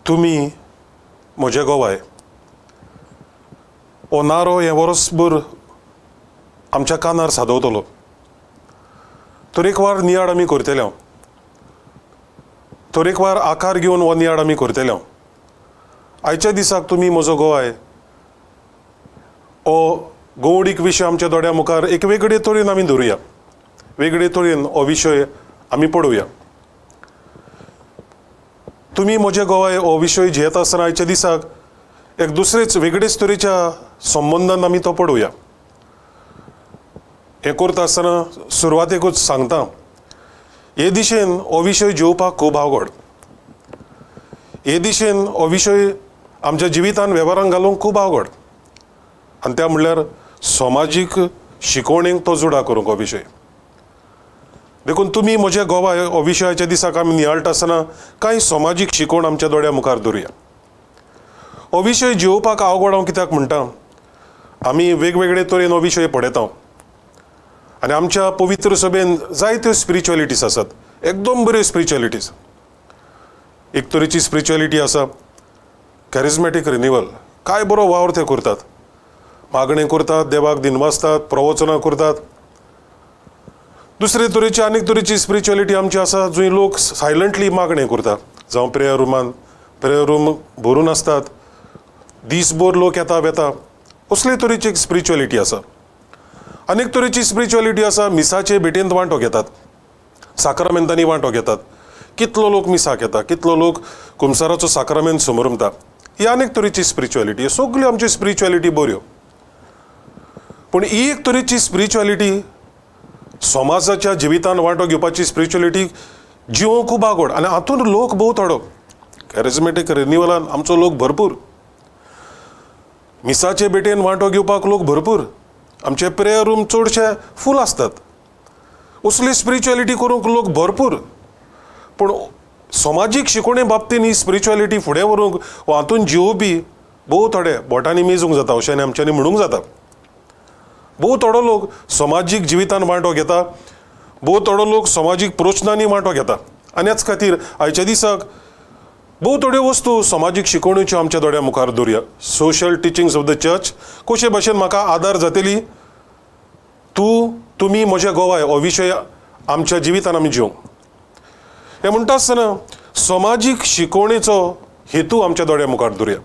तुमी म्हजे गोवाय हो नारो हे वर्सभर आमच्या कानार सादवतलो. तरेकवार नियाळ आमी करतले, तरेकवार आकार घेवन हो नियाळ आमी करतले. आयच्या दिसाक तुमी म्हजो गोवाय हो गवडीक विशय आमच्या दोळ्या मुखार एक वेगळे तरेन आमी धरुया, वेगळे तरेन हो विशय आमी पळोवया. तुमी म्हजे गोवाय हो विशय घेत आसतना आयच्या दिसाक एक दुसरेच वेगळेच तरेच्या संबंधान आमी तो पळोवया. हें करता आसतना सुरवातेकूच सांगता, हे दिशेन हो विशय जेवपाक खूब आवड. हे दिशेन हो विशय आमच्या जिवितान वेव्हारांत घालूंक खूब आवड. आनी त्या म्हणल्यार समाजीक शिकवणेक तो जुडा करूंक हो विशय. देखून तुमी म्हजे गोवाय हो विशयाच्या दिसाक आमी नियाळटा आसतना कांय समाजीक शिकवण आमच्या दोळ्या मुखार दवरुया. हो विशय जेवपाक आवड हांव कित्याक म्हणटा, आमी वेगवेगळे तरेन हो विशय पळयता आनी आमच्या पवित्र सभेन जायत्यो स्पिरिच्युअलिटीज आसात, एकदम बऱ्यो स्पिरिच्युअलिटीज. एक तरेची स्पिरिच्युअलिटी आसा कॅरिझमॅटीक रिन्युअल, काय बरो वावर ते करतात, मागणें करतात, देवाक दिनवासतात, प्रवचनां करतात. दुसरे तरेची आनीक तरेची स्पिरिच्युअलिटी आमची आसा जंय लोक सायलंटली मागणें करतात, जावं प्रेयर रुमान प्रेयर रूम भरून आसतात, दिसभर लोक येता वेता, असले तरेची एक स्पिरिच्युअलिटी आसा. आनीक तरेची स्पिरिच्युअलिटी आसा मिसाचे भेटेंत वांटो घेतात, साक्रामेंतांनी वांटो घेतात. कितलो लोक मिसाक येता, कितलो लोक कुमसाराचो साक्रामेंत समरुमता, ही आनीक तरेची स्पिरिच्युअलिटी. सगल्यो आमच्यो स्पिरिच्युअलिटी बऱ्यो, पूण ही एक तरेची स्पिरिच्युअलिटी समाजाच्या जिवितान वांटो घेवपाची स्पिरिच्युअलिटी जिवोवंक खूब आवड. आनी हातूंत लोक भोव थोडो, कॅरिझमॅटीक रिन्युअलान आमचो लोक भरपूर, मिसाचे भेटेन वांटो घेवपाक लोक भरपूर, आमचे प्रेयर रूम चडशे फूल आसतात, असली स्पिरिच्युअलिटी करूंक लोक भरपूर. पूण समाजीक शिकवणे बाबतीन ही स्पिरिच्युअलिटी फुडें व्हरूंक वा हातूंत जिवोवपी भोव थोडे बोटांनी मेजूंक जाता, अशें आमच्यांनी म्हणूंक जाता. भोव थोडो लोक समाजीक जिवितान वांटो घेता, भोव थोडो लोक समाजीक प्रवचनांनी वांटो घेता. आनी हेच खातीर आयच्या दिसाक भोव थोड्यो वस्तू समाजीक शिकवणेच्यो आमच्या दोळ्या मुखार दवरुया. Social teachings of the church कशे भाशेन म्हाका आदार जातली. तुमी म्हजे गोवाय हो विशय आमच्या जिवितान आमी जिवंक. हें म्हणटा आसतना समाजीक शिकवणेचो हेतू आमच्या दोळ्या मुखार दवरुया.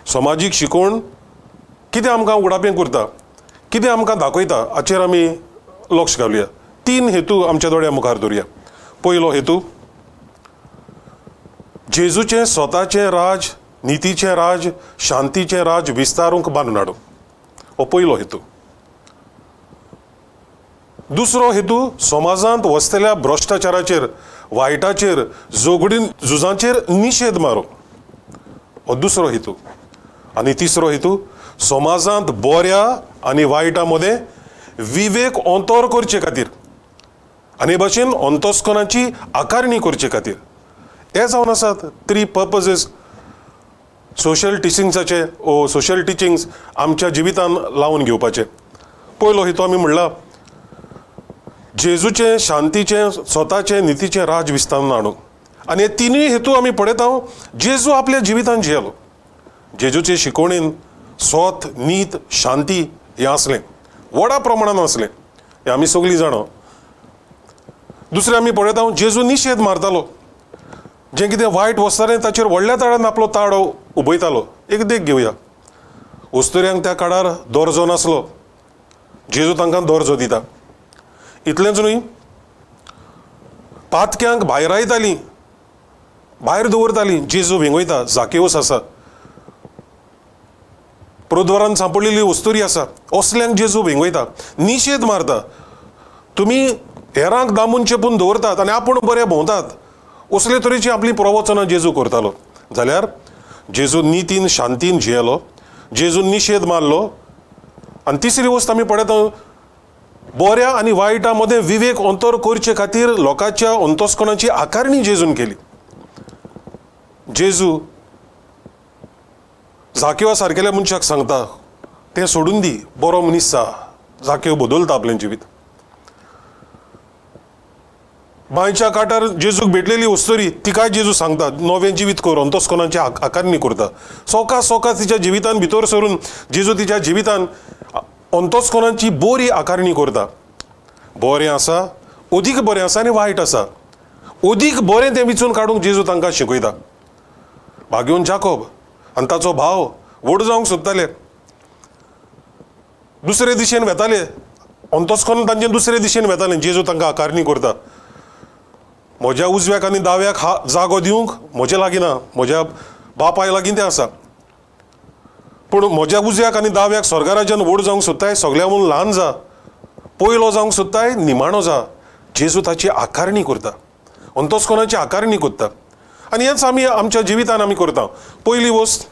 समाजीक शिकवण कितें आमकां उगडापें करता, कितें आमकां दाखयता, हाचेर आमी लक्ष घालुया. 3 हेतू आमच्या दोळ्या मुखार दवरुया. पयलो हेतू, जेजूचें स्वताचें राज, नितीचें राज, शांतीचें राज विस्तारूंक बांदून हाडूंक, हो पयलो हेतू. दुसरो हेतू, समाजांत वसतल्या भ्रश्टाचाराचेर, वायटाचेर, झुजांचेर निशेध मारूंक, हो दुसरो हेतू. आनी तिसरो हेतू, समाजांत बऱ्या आनी वायटा मदें विवेक अंतर करचे खातीर आनी भाशेन अंतस्कनाची आकारणी करचे खातीर. हे जावन आसात 3 पर्पजीस सोशल टिचिंग्साचे ओ सोशल टिचिंग्स आमच्या जिवितान लावन घेवपाचे. पयलो हेतू आमी म्हणला जेजूचें, शांतीचें, स्वताचें, नितीचें राज विस्तारून हाडूंक. आनी हे 3 हेतू आमी पळयता जेजू आपल्या जिवितान जियेलो. जेजूचे शिकवणेन स्वत, नीत, शांती हें आसलें, व्हडा प्रमाणान आसलें, हें आमी सगळीं जाणा. दुसरें आमी पळयता जेजू निशेध मारतालो, जें कितें वायट वस्तालें ताचेर व्हडल्या ताळ्यान आपलो ताळो उबयतालो. एक देख घेवया. ओस्तुऱ्यांक त्या काळार दर्जो नासलो, जेजू तांकां दर्जो दिता. इतलेंच न्हय, पातक्यांक भायर आयतालीं, भायर दवरतालीं, जेजू विंगयता. जाकेवस आसा, प्रद्वारान सांपडलेली ओस्तुरी आसा, असल्यांक जेजू विंगयता, निशेध मारता. तुमी हेरांक दामून चेपून दवरतात आनी आपूण बरे भोंवतात, असले तरेची आपली प्रवचनां जेजू करतालो. जाल्यार जेजू नितीन, शांतीन जियेलो, जेजू निशेध मारलो. आनी तिसरी वस्त आमी पळयता, बऱ्या आनी वायटा मदें विवेक अंतर करचे खातीर लोकांच्या अंतस्कनाची आकारणी जेजून केली. जेजू जाकेवा सारकेल्या मनशाक सांगता, तें सोडून दी, बरो मनीस जा. जाकेव बदलता आपलें जिवीत. बांयच्या कांटार जेजूक भेटलेली वस्तुरी तिकाय जेजू सांगता नवें जिवीत कर अंतस्करणाची आकारणी करता. सोका सोका तिच्या जिवितान भितर सरून जेजू तिच्या जिवितान अंतस्करणाची बरी आकारणी करता. बरें आसा, अदीक बरें आसा आनी वायट आसा. अदीक बरें तें विचून काडूंक जेजू तांकां शिकयता. भाग्योन जाकोब आनी ताचो भाव व्हड जावंक सोदताले, दुसरे दिशेन वेताले, अंतस्करण तांचे दुसरे दिशेन वेतालें. जेजू तांकां आकारणी करता. म्हज्या उजव्याक आनी दाव्याक जागो दिवंक म्हजे लागीं ना, म्हज्या बापाय लागीं तें आसा. पूण म्हज्या उजव्याक आनी दाव्याक स्वर्गा राज्यान व्हड जावंक सोदताय, सगळ्यांकून ल्हान जा, पयलो जावंक सोदताय, निमाणो जा. जेजू ताची आकारणी करता, अंतस्करणाची आकारणी करता. आनी हेंच आमी आमच्या जिवितान आमी करता. पयली वस्त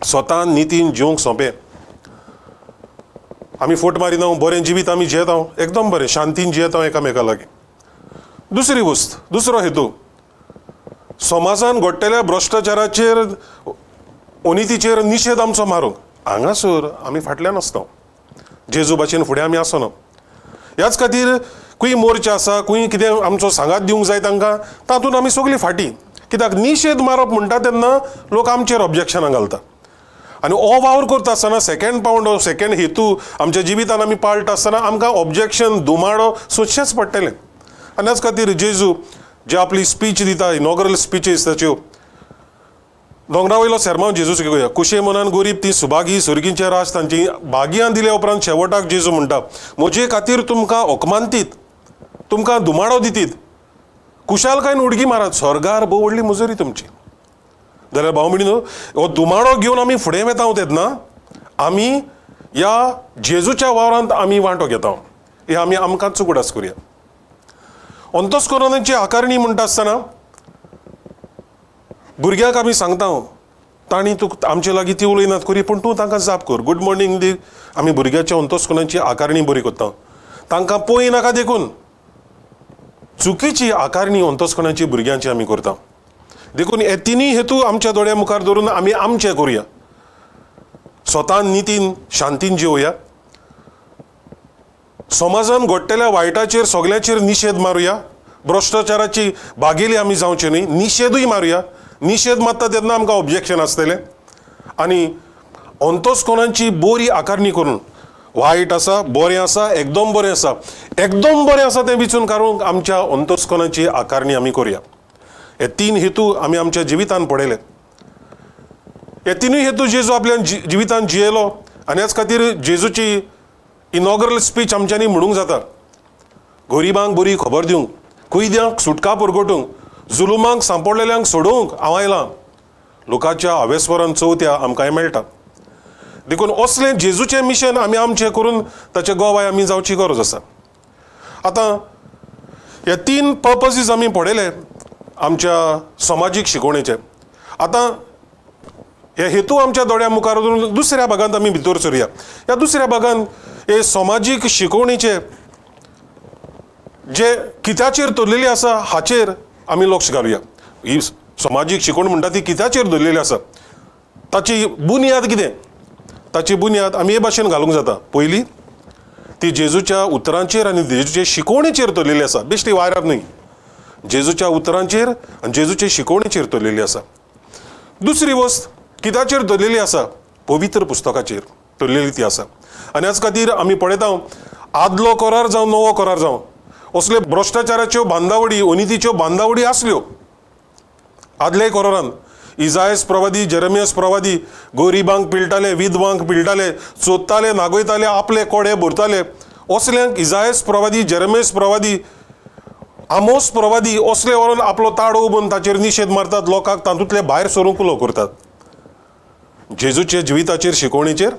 स्वता नितीन जिवंक सोंपें. आमी फट मारिना, बरें जिवीत आमी जियेता, एकदम बरें शांतीन जियेता एकामेका लागीं. दुसरी वस्त, दुसरो हेतू, समाजान घडटल्या भ्रश्टाचाराचेर, अनितीचेर निशेध आमचो मारूंक. हांगासर आमी फाटल्यान आसता, जेजू भाशेन फुडें आमी आसना. ह्याच खातीर खंय मोर्चा आसा, खंय कितें आमचो सांगात दिवंक जाय तांकां, तातूंत आमी सगळीं फाटीं. कित्याक निशेध मारप म्हणटा तेन्ना लोक आमचेर ऑब्जेक्शनां घालता. आनी हो वावर करता आसतना सेकंड पावंड, सेकंड हेतू आमच्या जिवितान आमी पाळटा आसतना आमकां ऑब्जेक्शन दुमाडो सोदचेंच पडटलें. आनी ह्याच खातीर जेजू जे आपली स्पीच दिता, इनॉग्रल स्पीचीस ताच्यो, दोंगरा सेर्मांव जेजू घेवया. कुशे मनान गरीब ती सुभागी, सुरगींचे राज तांची बागयां दिल्या उपरांत शेवटाक जेजू म्हणटा, म्हजे खातीर तुमकां ओकमानतीत, तुमकां दुमाडो दितीत, कुशालकायेन उडकी मारात, स्वर्गार भोव व्हडली मुजोरी तुमची. जाल्यार भाव म्हणीन हो दुमाडो घेवन आमी फुडें वेता तेन्ना आमी ह्या जेजूच्या वावरांत आमी वांटो घेता. हे आमी आमकांच उगडास करुया. अंतस्करणाची आकारणी म्हणटा आसतना भुरग्याक आमी सांगता, तांणी तुका आमचे लागीं ती उलयनात करी, पूण तूं तांकां जाप कर, गूड मॉर्निंग दी. आमी भुरग्याच्या अंतस्करणाची आकारणी बरी करता. तांकां पळय नाका देखून चुकीची आकारणी अंतस्करणाची भुरग्यांची आमी करता. देखून हे तिनूय हेतू आमच्या दोळ्या मुखार धरून आमी आमचें करुया. स्वता नितीन शांतीन जिवया. समाजान घडटल्या वायटाचेर सगळ्याचेर निशेध मारुया. भ्रश्टाचाराची बागेली आमी जावचे न्ही, निशेधूय मारुया. निशेध मारता तेन्ना आमकां ऑब्जेक्शन आसतलें. आनी अंतस्करणाची बरी आकारणी करून वायट आसा, बरें आसा, एकदम बरें आसा, एकदम बरें आसा तें विचून काडूंक आमच्या अंतस्करणाची आकारणी आमी करुया. हे तीन हेतू आमी आमच्या जिवितान पळयले. हे तिनूय हेतू जेजू आपल्या जिवितान जियेलो. आनी ह्याच खातीर जेजूची इनॉग्रल स्पीच आमच्यांनी म्हणूंक जाता. गरिबांक बरी खबर दिवंक, कुयद्यांक सुटका परगटूंक, जुलुमांक सांपडलेल्यांक सोडूंक हांव आयलां. लोकांच्या हावेस्वरान चवथ्या आमकां मेळटा. देखून असलें जेजूचें मिशन आमी आमचें करून ताचे गोवाय आमी जावची गरज आसा. आतां हे तीन पर्पजीस आमी पळयले आमच्या समाजीक शिकवणेचे. आतां हे हेतू आमच्या दोळ्या मुखार धरून दुसऱ्या भागांत आमी भितर सरुया. ह्या दुसऱ्या भागांत हे समाजीक शिकवणीचे जे कित्याचेर धरलेली आसा हाचेर आमी लक्ष घालुया. ही समाजीक शिकवण म्हणटा ती कित्याचेर धरलेली आसा, ताची बुन्याद कितें, ताची बुन्याद आमी हे भाशेन घालूंक जाता. पयली ती जेजूच्या उतरांचेर आनी जेजूचे शिकवणेचेर धरलेली आसा, बेश्टी वायरार न्हय, जेजूच्या उतरांचेर आनी जेजूचे शिकवणेचेर धरलेली आसा. दुसरी वस्त कित्याचेर धरलेली आसा, पवित्र पुस्तकाचेर धरलेली ती आसा. आनी ह्याच खातीर आमी पळयता आदलो करार जावं नवो करार जावं असले भ्रश्टाचाराच्यो बांदावडी, अनितीच्यो बांदावडी आसल्यो. आदले करारान इजायस प्रवादी, जेरेमियास प्रवादी गरिबांक पिळटाले, विधवांक पिळटाले, चोदताले, नागयताले, आपले कोडे भरताले. असल्यांक इजायस प्रवादी, जेरेमियास प्रवादी, आमोस प्रवादी असले व्हरून आपलो ताळो उबोवन ताचेर निशेध मारतात, लोकांक तातूंतले भायर सरूंक उलो करतात. जेजूचे जिविताचेर शिकवणेचेर,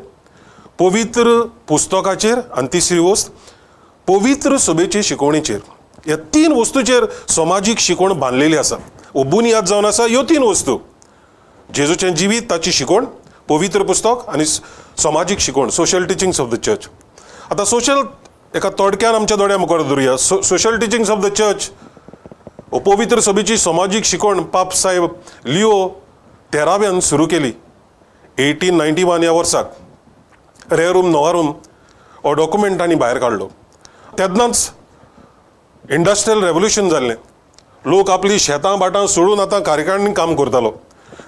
पवित्र पुस्तकाचेर आनी तिसरी वस्त पवित्र सभेचे शिकवणेचेर. ह्या तीन वस्तूचेर समाजीक शिकवण बांदलेली आसा. हो बुन्याद जावन आसा ह्यो तीन वस्तू, जेजूचें जिवीत, ताची शिकवण, पवित्र पुस्तक आनी समाजीक शिकवण, social teachings of the church. आतां सोशल एका तोडक्यान आमच्या दोळ्या मुखार धरुया. Social teachings of the church हो पवित्र सभेची समाजीक शिकवण पाप साहेब लिओ 13व्यान सुरू केली 1891 ह्या वर्साक. रेरूम नोवारूम हो डॉक्युमेंट तांणी भायर काडलो. तेन्नाच इंडस्ट्रियल रेवल्युशन जाल्लें. लोक आपली शेतां बाटां सोडून आतां कारखान्यांनी काम करतालो.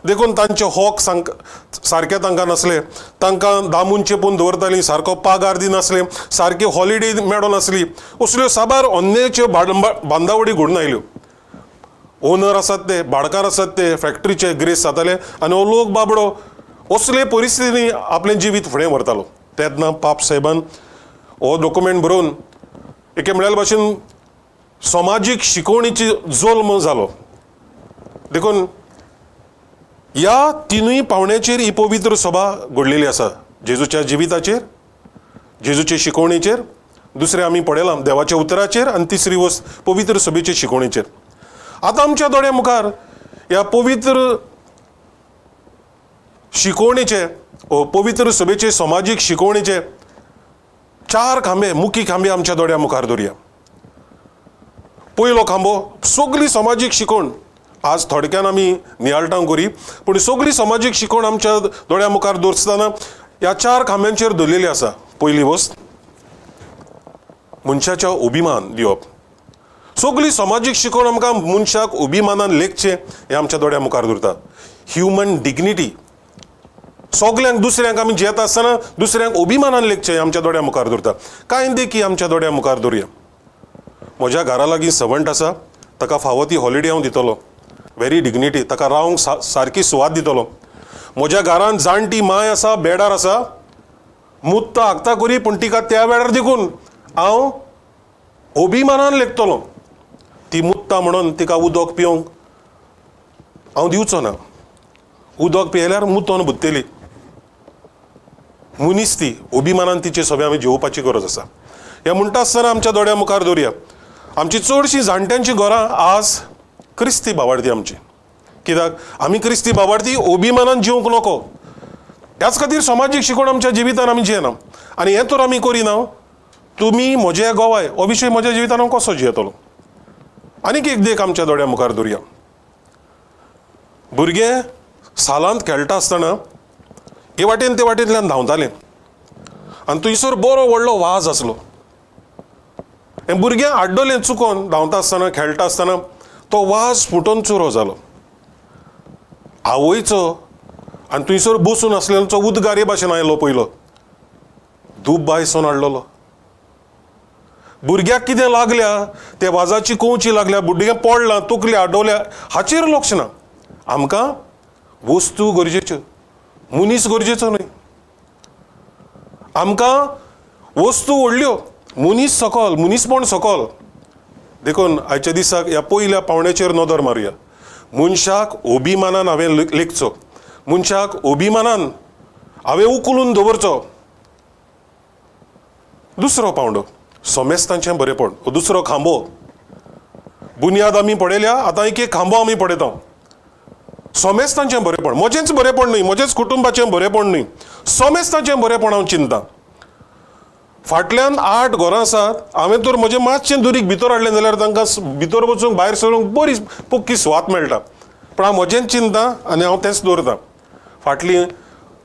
देखून तांचे हॉक सारके तांकां नसले, तांकां दामून चेपून दवरतालीं, सारको पागार दिनासले, सारकी हॉलिडे मेळनासली. असल्यो साबार अन्यायाच्यो बांदावडी घडून आयल्यो. ओनर आसात ते, भाडकार आसात ते, फॅक्टरीचे ग्रेस जाताले आनी हो लोक बाबडो असले परिस्थितींनी आपलें जिवीत फुडें व्हरतालो. तेन्ना पाप साहेबान हो डॉक्युमेंट बरोवन एके म्हळ्यार भाशेन समाजीक शिकवणीची जल्म जालो. देखून ह्या तिनूय पावण्याचेर ही पवित्र सभा घडलेली आसा. जेजूच्या जिविताचेर, जेजूचे शिकवणेचेर, दुसरें आमी पळयलां देवाच्या उतराचेर आनी तिसरी वस्त पवित्र सभेचे शिकवणेचेर. आतां आमच्या दोळ्या मुखार ह्या पवित्र शिकवणेचे, पवित्र सभेचे समाजीक शिकवणेचे 4 खांबे, मुख्य खांबे आमच्या दोळ्या मुखार दवरया. पयलो खांबो सगळी समाजीक शिकवण. आज थोडक्यान आमी नियाळटां करी, पूण सगळी समाजीक शिकवण आमच्या दोळ्या मुखार दवरतना ह्या 4 खांब्यांचेर दवरलेली आसा. पयली वस्त मनशाच्या अभिमान दिवप. सगळी समाजीक शिकवण आमकां मनशाक अभिमानान लेखचें हें आमच्या दोळ्या मुखार दवरता. ह्युमन डिग्निटी, सगल्यांक दुसऱ्यांक आमी जियेता आसतना दुसऱ्यांक अभिमानान लेखचें हें आमच्या दोळ्या मुखार दवरता. कांय देखी आमच्या दोळ्या मुखार दवरया. म्हज्या घरा लागीं सर्वंट आसा, ताका फावो ती हॉलिडे हांव दितलो, व्हेरी डिग्निटी, ताका रावंक सारकी सुवात दितलो. म्हज्या घरांत जाणटी माय आसा, बेडार आसा, मुत्ता हागता करी, पूण तिका त्या वेळार देखून हांव अभिमानान लेखतलो. ती मुत्ता म्हणून तिका उदक पिवंक हांव दिवचो ना. उदक पियेल्यार मुतोन बुत्तेली. मनीस ती, अभिमानान तिचे सगळें आमी जेवपाची गरज आसा. हें म्हणटा आसतना आमच्या दोळ्या मुखार दवरया. आमची चडशीं जाणट्यांची घरां आज क्रिस्ती भावार्थी आमची. कित्याक आमी क्रिस्ती भावार्थी अभिमानान जिवंक नको. ह्याच खातीर समाजीक शिकवण आमच्या जिवितान आमी जियेना. आनी हें तर आमी करिना. तुमी म्हजे गोवाय हो विशय म्हज्या जिवितान हांव कसो जियेतलो. आनीक एक देख आमच्या दोळ्या मुखार दवरया. भुरगे सालांत खेळटा आसतना हे वाटेन ते वाटेंतल्यान धांवताले आनी थंयसर बरो व्हडलो वाज आसलो. हें भुरग्यां आड्डोलें चुकोन धांवता आसतना, खेळटा आसतना तो वाज फुटोन चुरो जालो. आवयचो आनी थंयसर बसून आसलेलो उदगारे भाशेन आयलो पयलो. धूप बायसोन हाडलेलो. भुरग्याक कितें लागल्या, ते वाजाची कोवची लागल्या, भुरग्यां पडलां, तकल्या, आड्डोल्या, हाचेर लक्ष ना. आमकां वस्तू गरजेच्यो, मनीस गरजेचो न्हय. आमकां वस्तू व्हडल्यो, मनीस सकल, मनीसपण सकल. देखून आयच्या दिसाक ह्या पयल्या पावण्याचेर नदर मारया. मनशाक अभिमानान हांवें लेखचो, मनशाक अभिमानान हांवें उखलून दवरचो. दुसरो पावंडो सोमेस्तांचें बरेपण, हो दुसरो खांबो. बुनियाद आमी पळयल्या, आतां एक खांबो आमी पळयता. सोमेस्तांचें बरेपण, म्हजेंच बरेपण न्हय, म्हजेच कुटुंबाचें बरेपण न्हय, सोमेस्तांचें बरेपण हांव चिंता. फाटल्यान 8 घरां आसात. हांवें तर म्हजें मातशें दुरीक भितर हाडलें जाल्यार तांकां भितर वचूंक भायर सरूंक बरी पक्की सुवात मेळटा. पूण हांव म्हजेंच चिंता आनी हांव तेंच दवरतां. फाटलीं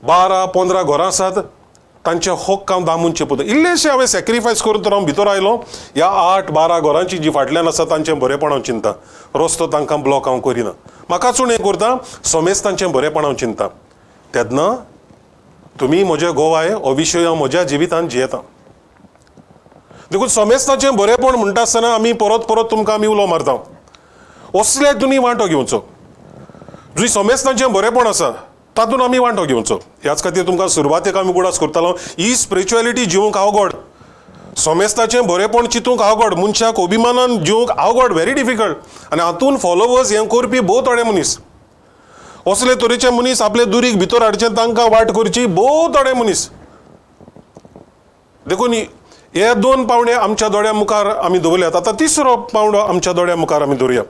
12-15 घरां आसात, तांचे हक्क हांव दामून चेपयता. इल्लेशें हांवें सॅक्रिफायस करून तर हांव भितर आयलो. ह्या 8-12 घरांची जी फाटल्यान आसा तांचें बरेपण हांव चिंता. रस्तो तांकां ब्लॉक हांव करिना. म्हाका चून हें करता, सोमेस्तांचें बरेपण हांव चिंता. तेन्ना तुमी म्हजे गोवाय हो विशय हांव म्हज्या जिवितान जियेता. देखून सोमेस्तांचें बरेपण म्हणटा आसतना आमी परत परत तुमकां आमी उलो मारता. असले तुमी वांटो घेवचो. जी सोमेस्तांचें बरेपण आसा तातूंत आमी वांटो घेवचो. ह्याच खातीर तुमकां सुरवातेक आमी उगडास करतालो, ही स्पिरिच्युअलिटी जिवंक अवघड. सोमेस्ताचें बरेपण चिंतूंक अवघड, मनशाक अभिमानान जिवंक अवघड, व्हेरी डिफिकल्ट. आनी हातूंत फॉलोवर्स हें करपी भोव थोडे मनीस. असले तरेचे मनीस आपले दुरीक भितर हाडचे, तांकां वाट करची भोव थोडे मनीस. देखून हे 2 पावंडे आमच्या दोळ्या मुखार आमी दवरल्यात. आतां तिसरो पावंडो आमच्या दोळ्या मुखार आमी दवरया.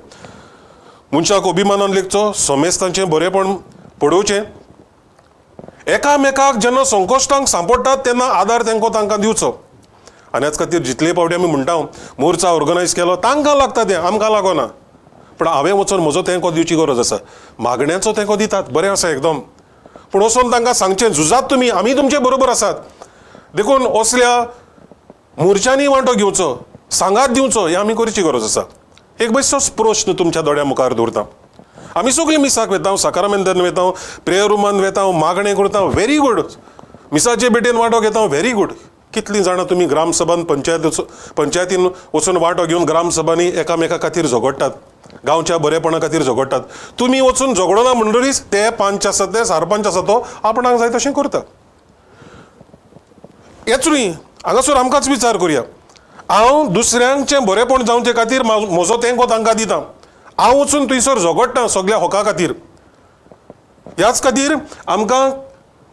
मनशाक अभिमानान लेखचो, सोमेस्तांचें बरेपण पळोवचें. एकामेकाक जेन्ना संकश्टांक सांपडटात तेन्ना आदार तांकां दिवचो. आनी हेच खातीर जितले पावटी आमी म्हणटा मोर्चा ऑर्गनायज केलो, तांकां लागता तें, आमकां लागना. पूण हांवें वचून म्हजो तेंको दिवची गरज आसा. मागण्याचो तेंको दितात, बरें आसा एकदम. पूण वचून तांकां सांगचें, झुजात तुमी, आमी तुमचे बरोबर आसात. देखून असल्या मोर्चांनी वांटो घेवचो, सांगात दिवचो, हें आमी करची गरज आसा. एक बेश्टोच प्रश्न तुमच्या दोळ्या मुखार दवरता. आमी सगळीं मिसाक वेता, सकारामेंतन वेता, प्रेयर रुमान वेता, मागणें करता, व्हेरी गुड. मिसाचे भेटेन वांटो घेता, व्हेरी गुड. कितलीं जाणां तुमी ग्रामसभान पंचायतीन वचून वांटो घेवन ग्रामसभांनी एकामेका खातीर झगडटात, गांवच्या बरेपणा खातीर झगडटात. तुमी वचून झगडना म्हणटरीच ते पंच आसा ते सरपंच आसा तो आपणाक जाय तशें करता. हेच न्ही, हांगासर आमकांच विचार करुया. हांव दुसऱ्यांचें बरेपण जावचे खातीर म्हजो तेंको तांकां दिता. हांव वचून थंयसर झगडटा सगळ्या होका खातीर. ह्याच खातीर आमकां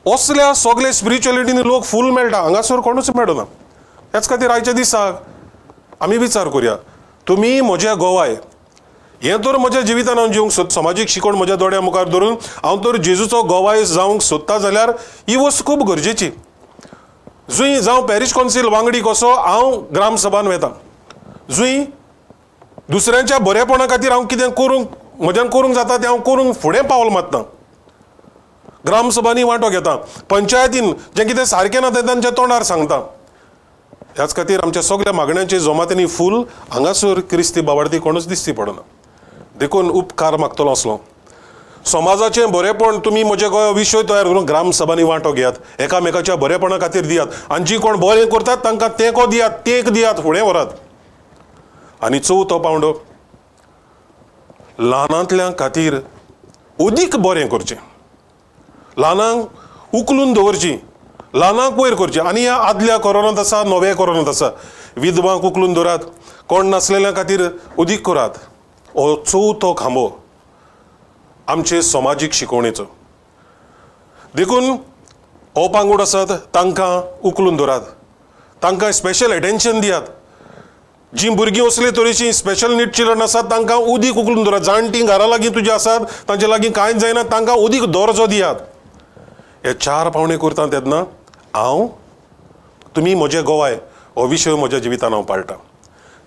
असल्या सगळे स्पिरिच्युअलिटीन लोक फूल मेळटा, हांगासर कोणूच मेळना. ह्याच खातीर आयच्या दिसाक आमी विचार करुया. तुमी म्हजे गोवाय, हें तर म्हज्या जिवितान हांव जिवंक सोद, समाजीक शिकवण म्हज्या दोळ्या मुखार धरून हांव तर जेजूचो गोवाय जावंक सोदता जाल्यार ही वस्त खूब गरजेची. जंय जावं पॅरीश कावन्सील वांगडी कसो हांव ग्रामसभान वेता, जंय दुसऱ्यांच्या बरेपणा खातीर हांव कितें करूंक म्हज्यान करूंक जाता तें हांव करूंक फुडें पावल मारता. ग्रामसभांनी वांटो घेता, पंचायतीन जें कितें सारकें ना तें तांच्या तोंडार सांगता. ह्याच खातीर आमच्या सगळ्या मागण्यांचे जमातींनी फूल हांगासर क्रिस्ती बावार्थी कोणूच दिसची पडना. देखून उपकार मागतलो असलो. समाजाचें बरेपण तुमी म्हजे गोंया विशय तयार करून ग्रामसभांनी वांटो घेयात, एकामेकाच्या बरेपणा खातीर दियात, आनी जी कोण बरें करतात तांकां तेंको दियात, तेंक दियात, फुडें व्हरात. आनी चवथो पावंडो, ल्हानांतल्या खातीर अदीक बरें करचें, ल्हानांक उखलून दवरची, ल्हानांक वयर करचें. आनी ह्या आदल्या कोरोनांत आसा, नव्या कोरोनांत आसा. विधवांक उखलून दवरात, कोण नासलेल्या खातीर अदीक करात. हो चवथो खांबो आमचे समाजीक शिकवणेचो. देखून हो पांगूड आसात तांकां उखलून दवरात, तांकां स्पेशल एटेन्शन दियात. जीं भुरगीं असले तरेचीं स्पेशल नीड चिल्ड्रन आसात तांकां उदीक उखलून दवरात. जाणटीं घरा लागीं तुजी आसात तांचे लागीं कांयच जायना, तांकां उदीक दर्जो दियात. हे 4 पावणे करता तेन्ना हांव, तुमी म्हजे गोवाय हो विशय म्हज्या जिवितान हांव पाळटा.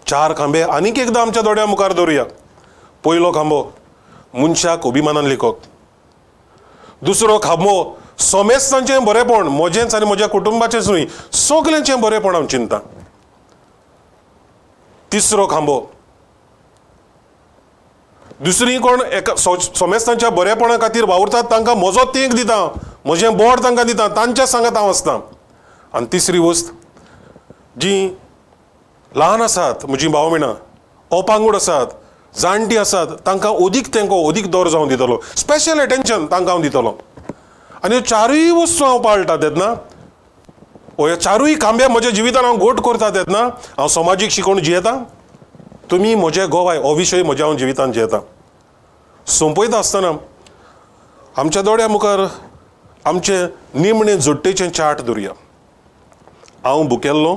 4 खांबे आनीक एकदां आमच्या दोळ्या मुखार दवरुया. पयलो खांबो मनशाक अभिमानान लेखप. दुसरो खांबो समेस्तांचें बरेपण, म्हजेंच आनी म्हज्या कुटुंबाचेंच न्हय, सगल्यांचें बरेपण हांव चिंततां. तिसरो खांबो दुसरी कोण एका समेस्तांच्या बरेपणा खातीर वावुरतात तांकां म्हजो तेंक दिता, म्हजें बोड तांकां दिता, तांच्या सांगात हांव आसता. आनी तिसरी वस्त, जीं ल्हान आसात, म्हजीं भाव भयणां, अपांगूड आसात, जाणटी आसात, तांकां अदीक तेंको, अदीक दर्जो हांव दितलो, स्पेशल एटेन्शन तांकां हांव दितलो. आनी ह्यो 4य वस्तू हांव पाळटा तेन्ना, ह्यो 4य खांबे म्हज्या जिवितान हांव घोट करता तेन्ना हांव समाजीक शिकवण जियेतां. तुमी म्हजे गोवाय हो विशय म्हज्या हांव जिवितान जियेतां. सोंपयता आसतना आमच्या दोळ्या मुखार आमचे निमणे जोडटेचें चार्ट दवरुया. हांव भुकेल्लो,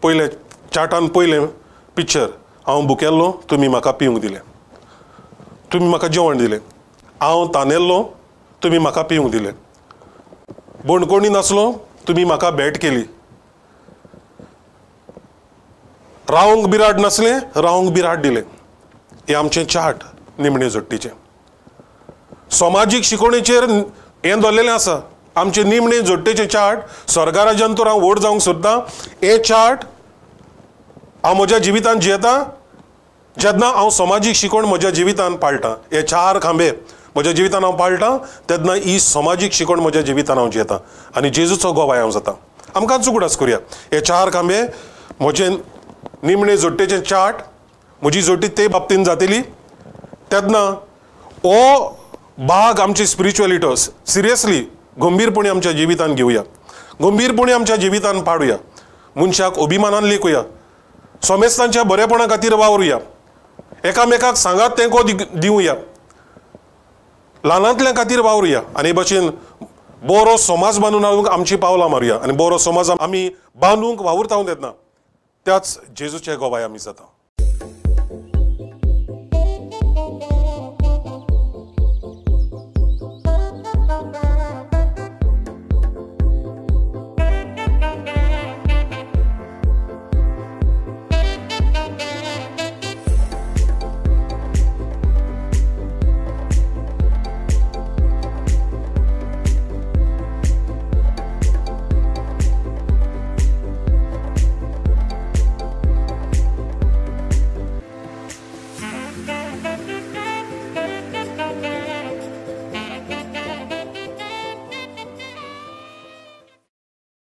पयले चार्टान पयलें पिक्चर, हांव भुकेल्लो, तुमी म्हाका पिवंक दिलें, तुमी म्हाका जेवण दिलें. हांव तानेल्लो, तुमी म्हाका पिवंक दिलें. बणकोणी नासलो, तुमी म्हाका भेट केली. रावंक बिराड नासलें, रावंक बिराड दिलें. हें आमचें चार्ट निमणे जोडटीचें. समाजीक शिकवणेचेर हें दवरलेलें आसा, आमचें निमणे जोडटेचें चार्ट. स्वर्गा राज्यांत तर हांव व्हड जावंक सोदतां. हें चार्ट हांव म्हज्या जिवितान जियेतां जेन्ना हांव समाजीक शिकवण म्हज्या जिवितान पाळटां. हे 4 खांबे म्हज्या जिवितान हांव पाळटां तेन्ना ही समाजीक शिकवण म्हज्या जिवितान हांव जियेतां आनी जेजूचो गोवाय हांव जाता. आमकां चुकडास करुया. हे 4 खांबे म्हजें निमणे जोडटेचें चार्ट, म्हजी जोडटी ते बाबतीन जातली तेन्ना हो भाग आमची स्पिरिच्युअलिटी सिरियसली गंभीरपणी आमच्या जिवितान घेवया, गंभीरपणी आमच्या जिवितान पाडुया. मनशाक अभिमानान लेखुया, समेस्तांच्या बरेपणा खातीर वावरुया, एकामेकाक सांगात तेंको दिवया, ल्हानांतल्या खातीर वावरुया आनी भाशेन बरो समाज बांदून हाडूंक आमची पावलां मारुया. आनी बरो समाज आमी बांदूंक वावुरता तेन्ना त्याच जेजूचे गोवाय आमी जाता.